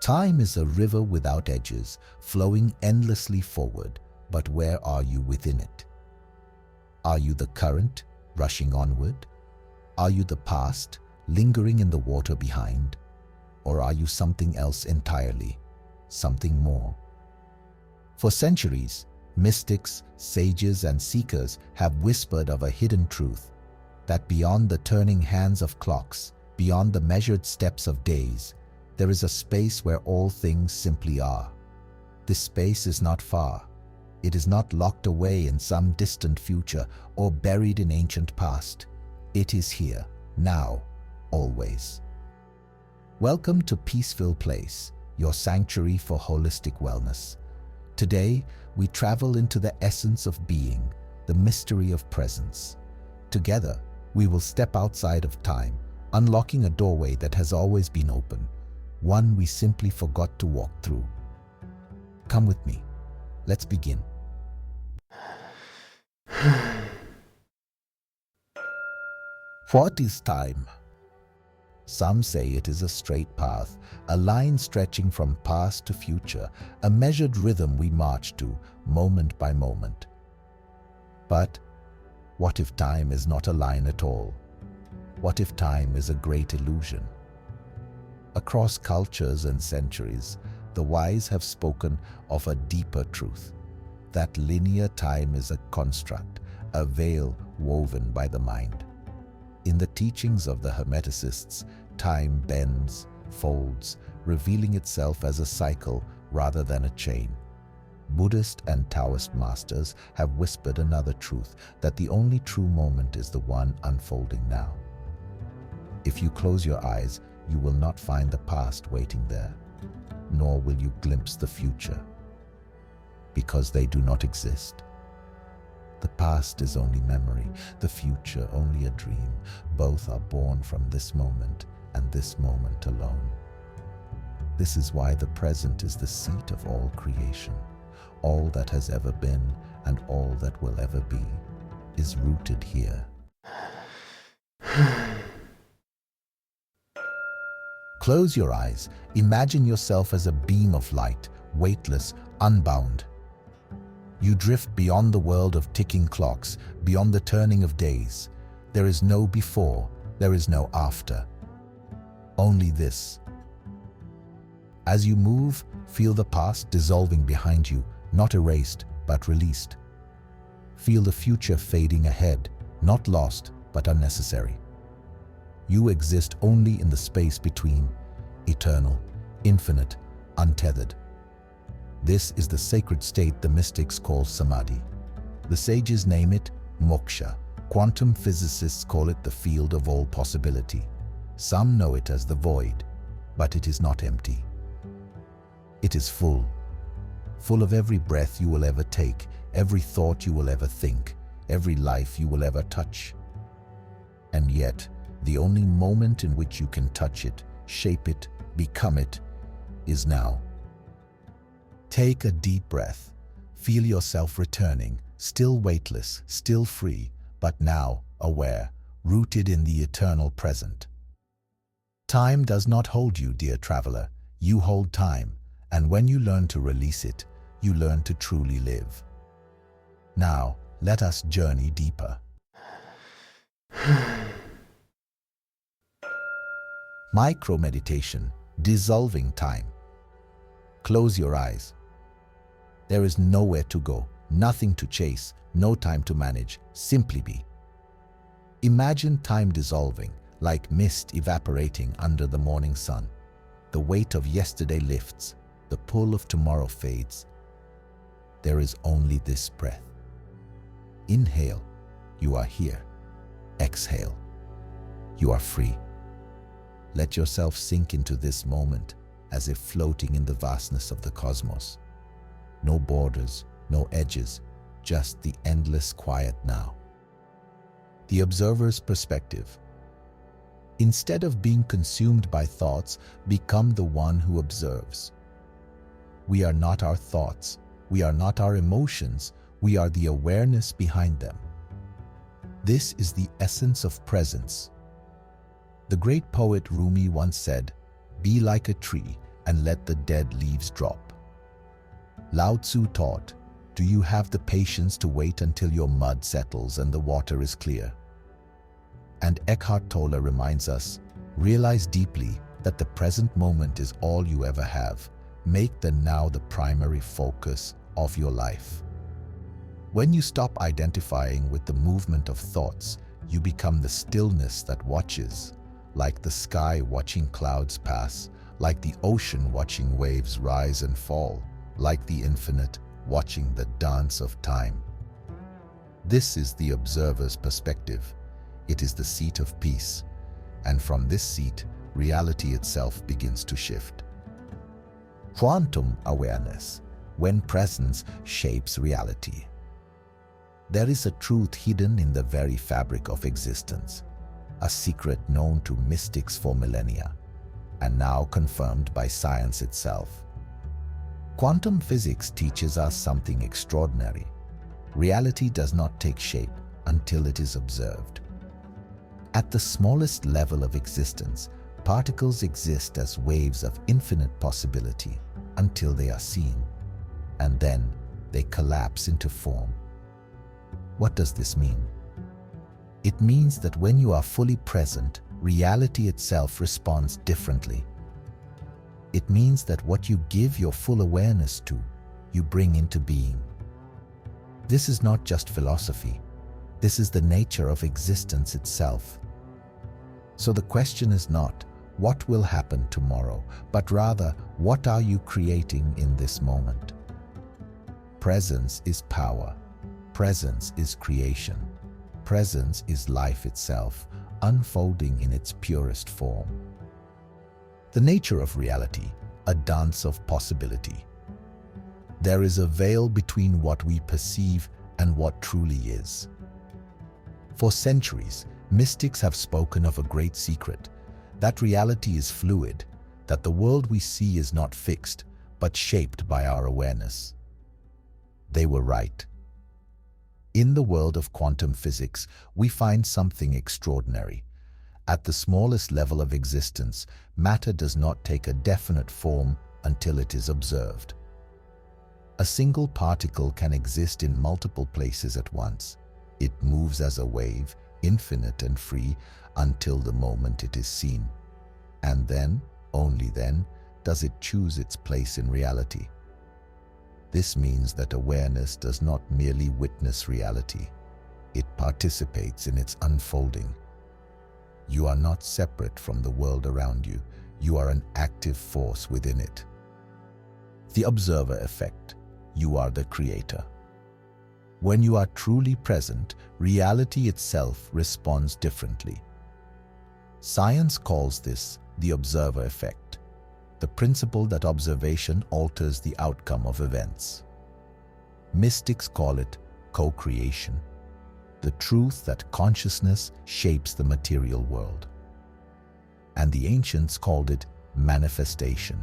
Time is a river without edges, flowing endlessly forward, but where are you within it? Are you the current, rushing onward? Are you the past, lingering in the water behind? Or are you something else entirely, something more? For centuries, mystics, sages, and seekers have whispered of a hidden truth, that beyond the turning hands of clocks, beyond the measured steps of days, there is a space where all things simply are. This space is not far. It is not locked away in some distant future or buried in ancient past. It is here, now, always. Welcome to Peaceful Place, your sanctuary for holistic wellness. Today, we travel into the essence of being, the mystery of presence. Together, we will step outside of time, unlocking a doorway that has always been open, one we simply forgot to walk through. Come with me. Let's begin. What is time? Some say it is a straight path, a line stretching from past to future, a measured rhythm we march to, moment by moment. But what if time is not a line at all? What if time is a great illusion? Across cultures and centuries, the wise have spoken of a deeper truth, that linear time is a construct, a veil woven by the mind. In the teachings of the Hermeticists, time bends, folds, revealing itself as a cycle rather than a chain. Buddhist and Taoist masters have whispered another truth, that the only true moment is the one unfolding now. If you close your eyes, you will not find the past waiting there, nor will you glimpse the future, because they do not exist. The past is only memory, the future only a dream. Both are born from this moment, and this moment alone. This is why the present is the seat of all creation. All that has ever been and all that will ever be is rooted here. Close your eyes. Imagine yourself as a beam of light, weightless, unbound. You drift beyond the world of ticking clocks, beyond the turning of days. There is no before, there is no after. Only this. As you move, feel the past dissolving behind you, not erased, but released. Feel the future fading ahead, not lost, but unnecessary. You exist only in the space between, eternal, infinite, untethered. This is the sacred state the mystics call samadhi. The sages name it moksha. Quantum physicists call it the field of all possibility. Some know it as the void, but it is not empty. It is full of every breath you will ever take, every thought you will ever think, every life you will ever touch. And yet, the only moment in which you can touch it, shape it, become it, is now. Take a deep breath. Feel yourself returning, still weightless, still free, but now aware, rooted in the eternal present. Time does not hold you, dear traveler. You hold time, and when you learn to release it, you learn to truly live. Now, let us journey deeper. Micro-meditation, dissolving time. Close your eyes. There is nowhere to go, nothing to chase, no time to manage, simply be. Imagine time dissolving, like mist evaporating under the morning sun. The weight of yesterday lifts, the pull of tomorrow fades. There is only this breath. Inhale, you are here. Exhale, you are free. Let yourself sink into this moment, as if floating in the vastness of the cosmos. No borders, no edges, just the endless quiet now. The observer's perspective. Instead of being consumed by thoughts, become the one who observes. We are not our thoughts. We are not our emotions. We are the awareness behind them. This is the essence of presence. The great poet Rumi once said, "Be like a tree and let the dead leaves drop." Lao Tzu taught, "Do you have the patience to wait until your mud settles and the water is clear?" And Eckhart Tolle reminds us, "Realize deeply that the present moment is all you ever have. Make the now the primary focus of your life." When you stop identifying with the movement of thoughts, you become the stillness that watches, like the sky watching clouds pass, like the ocean watching waves rise and fall, like the infinite watching the dance of time. This is the observer's perspective. It is the seat of peace, and from this seat, reality itself begins to shift. Quantum awareness, when presence shapes reality. There is a truth hidden in the very fabric of existence, a secret known to mystics for millennia, and now confirmed by science itself. Quantum physics teaches us something extraordinary. Reality does not take shape until it is observed. At the smallest level of existence, particles exist as waves of infinite possibility until they are seen, and then they collapse into form. What does this mean? It means that when you are fully present, reality itself responds differently. It means that what you give your full awareness to, you bring into being. This is not just philosophy. This is the nature of existence itself. So the question is not, what will happen tomorrow, but rather, what are you creating in this moment? Presence is power. Presence is creation. Presence is life itself, unfolding in its purest form. The nature of reality, a dance of possibility. There is a veil between what we perceive and what truly is. For centuries, mystics have spoken of a great secret, that reality is fluid, that the world we see is not fixed, but shaped by our awareness. They were right. In the world of quantum physics, we find something extraordinary. At the smallest level of existence, matter does not take a definite form until it is observed. A single particle can exist in multiple places at once. It moves as a wave, infinite and free, until the moment it is seen. And then, only then, does it choose its place in reality. This means that awareness does not merely witness reality. It participates in its unfolding. You are not separate from the world around you. You are an active force within it. The observer effect. You are the creator. When you are truly present, reality itself responds differently. Science calls this the observer effect, the principle that observation alters the outcome of events. Mystics call it co-creation, the truth that consciousness shapes the material world. And the ancients called it manifestation,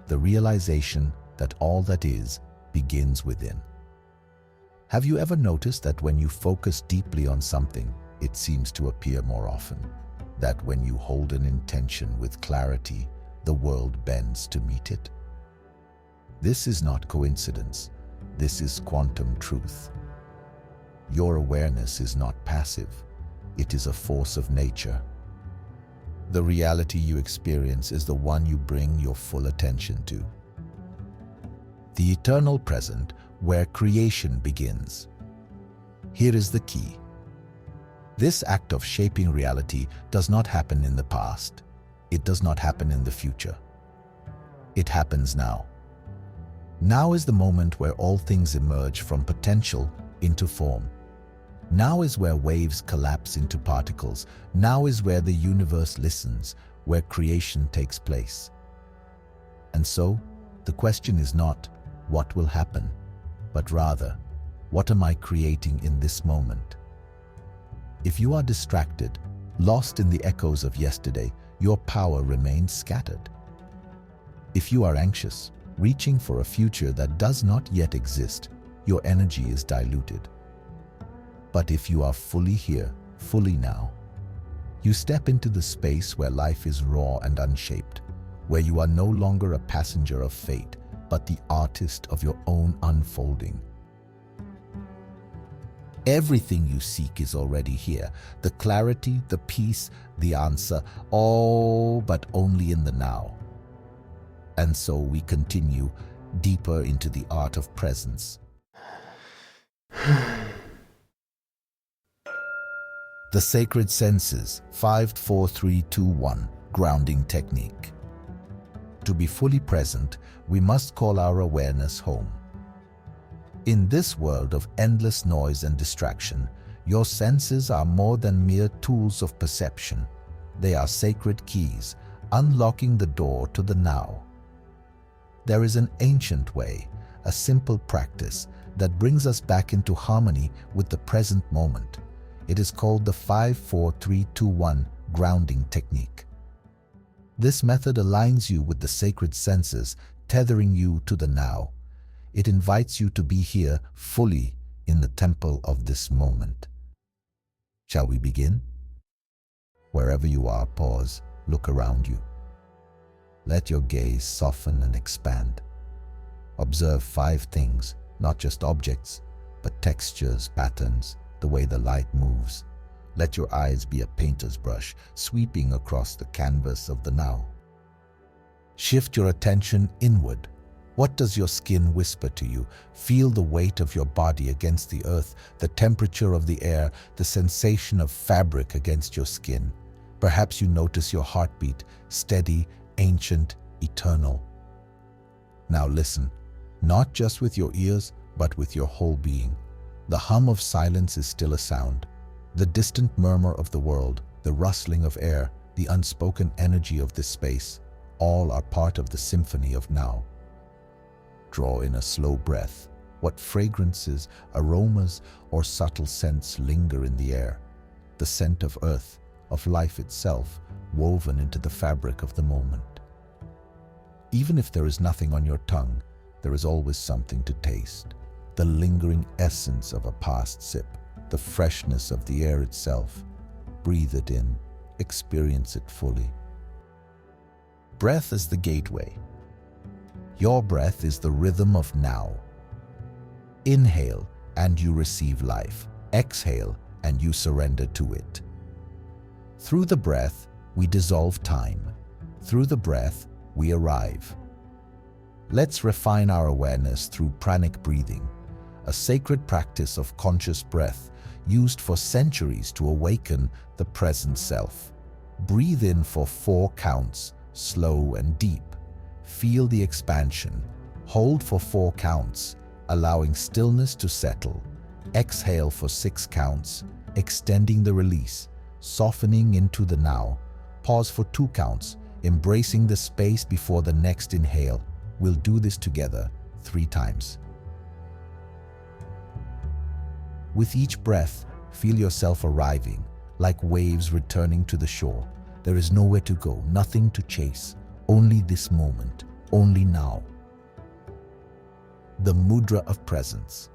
the realization that all that is begins within. Have you ever noticed that when you focus deeply on something, it seems to appear more often? That when you hold an intention with clarity, the world bends to meet it? This is not coincidence. This is quantum truth. Your awareness is not passive. It is a force of nature. The reality you experience is the one you bring your full attention to. The eternal present, where creation begins. Here is the key. This act of shaping reality does not happen in the past. It does not happen in the future. It happens now. Now is the moment where all things emerge from potential into form. Now is where waves collapse into particles. Now is where the universe listens, where creation takes place. And so, the question is not, what will happen? But rather, what am I creating in this moment? If you are distracted, lost in the echoes of yesterday, your power remains scattered. If you are anxious, reaching for a future that does not yet exist, your energy is diluted. But if you are fully here, fully now, You step into the space where life is raw and unshaped, where you are no longer a passenger of fate, but the artist of your own unfolding. Everything you seek is already here. The clarity, the peace, the answer, all but only in the now. And so we continue deeper into the art of presence. The sacred senses, 5, 4, 3, 2, 1, grounding technique. To be fully present, we must call our awareness home. In this world of endless noise and distraction, your senses are more than mere tools of perception. They are sacred keys, unlocking the door to the now. There is an ancient way, a simple practice that brings us back into harmony with the present moment. It is called the 5, 4, 3, 2, 1 grounding technique. This method aligns you with the sacred senses, tethering you to the now. It invites you to be here fully in the temple of this moment. Shall we begin? Wherever you are, pause, look around you. Let your gaze soften and expand. Observe 5 things, not just objects, but textures, patterns, the way the light moves. Let your eyes be a painter's brush, sweeping across the canvas of the now. Shift your attention inward. What does your skin whisper to you? Feel the weight of your body against the earth, the temperature of the air, the sensation of fabric against your skin. Perhaps you notice your heartbeat, steady, ancient, eternal. Now listen, not just with your ears, but with your whole being. The hum of silence is still a sound. The distant murmur of the world, the rustling of air, the unspoken energy of this space, all are part of the symphony of now. Draw in a slow breath. What fragrances, aromas, or subtle scents linger in the air? The scent of earth, of life itself, woven into the fabric of the moment. Even if there is nothing on your tongue, there is always something to taste. The lingering essence of a past sip, the freshness of the air itself. Breathe it in, experience it fully. Breath is the gateway. Your breath is the rhythm of now. Inhale and you receive life. Exhale and you surrender to it. Through the breath, we dissolve time. Through the breath, we arrive. Let's refine our awareness through pranic breathing, a sacred practice of conscious breath used for centuries to awaken the present self. Breathe in for 4 counts, slow and deep. Feel the expansion. Hold for 4 counts, allowing stillness to settle. Exhale for 6 counts, extending the release, softening into the now. Pause for 2 counts, embracing the space before the next inhale. We'll do this together 3 times. With each breath, feel yourself arriving, like waves returning to the shore. There is nowhere to go, nothing to chase. Only this moment, only now. The mudra of presence.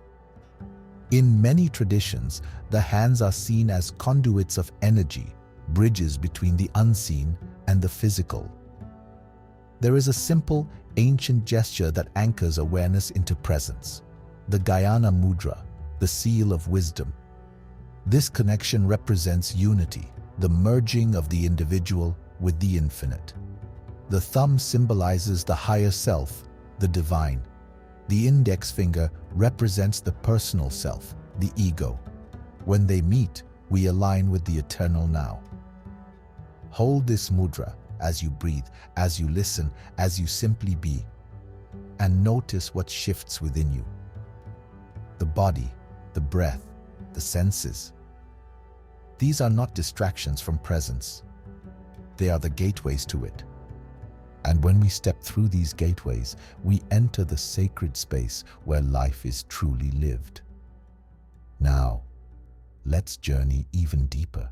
In many traditions, the hands are seen as conduits of energy, bridges between the unseen and the physical. There is a simple, ancient gesture that anchors awareness into presence. The Gayana mudra, the seal of wisdom. This connection represents unity, the merging of the individual with the infinite. The thumb symbolizes the higher self, the divine. The index finger represents the personal self, the ego. When they meet, we align with the eternal now. Hold this mudra as you breathe, as you listen, as you simply be, and notice what shifts within you. The body, the breath, the senses. These are not distractions from presence. They are the gateways to it. And when we step through these gateways, we enter the sacred space where life is truly lived. Now, let's journey even deeper.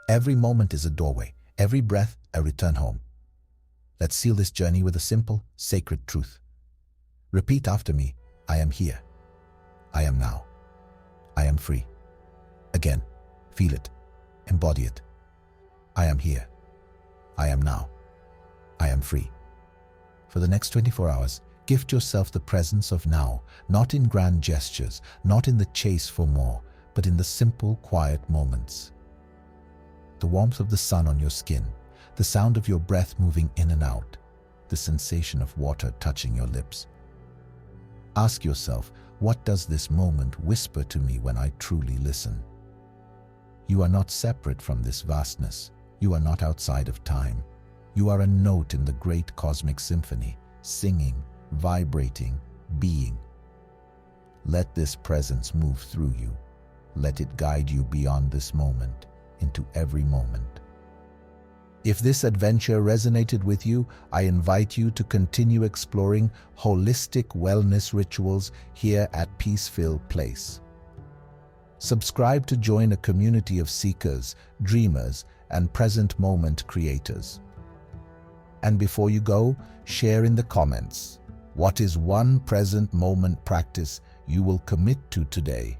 Every moment is a doorway, every breath a return home. Let's seal this journey with a simple, sacred truth. Repeat after me, I am here. I am now. I am free. Again, feel it, embody it. I am here. I am now. I am free. For the next 24 hours, gift yourself the presence of now, not in grand gestures, not in the chase for more, but in the simple, quiet moments. The warmth of the sun on your skin, the sound of your breath moving in and out, the sensation of water touching your lips. Ask yourself, what does this moment whisper to me when I truly listen? You are not separate from this vastness. You are not outside of time. You are a note in the great cosmic symphony, singing, vibrating, being. Let this presence move through you. Let it guide you beyond this moment, into every moment. If this adventure resonated with you, I invite you to continue exploring holistic wellness rituals here at Peaceful Place. Subscribe to join a community of seekers, dreamers, and present moment creators. And before you go, share in the comments, what is one present moment practice you will commit to today?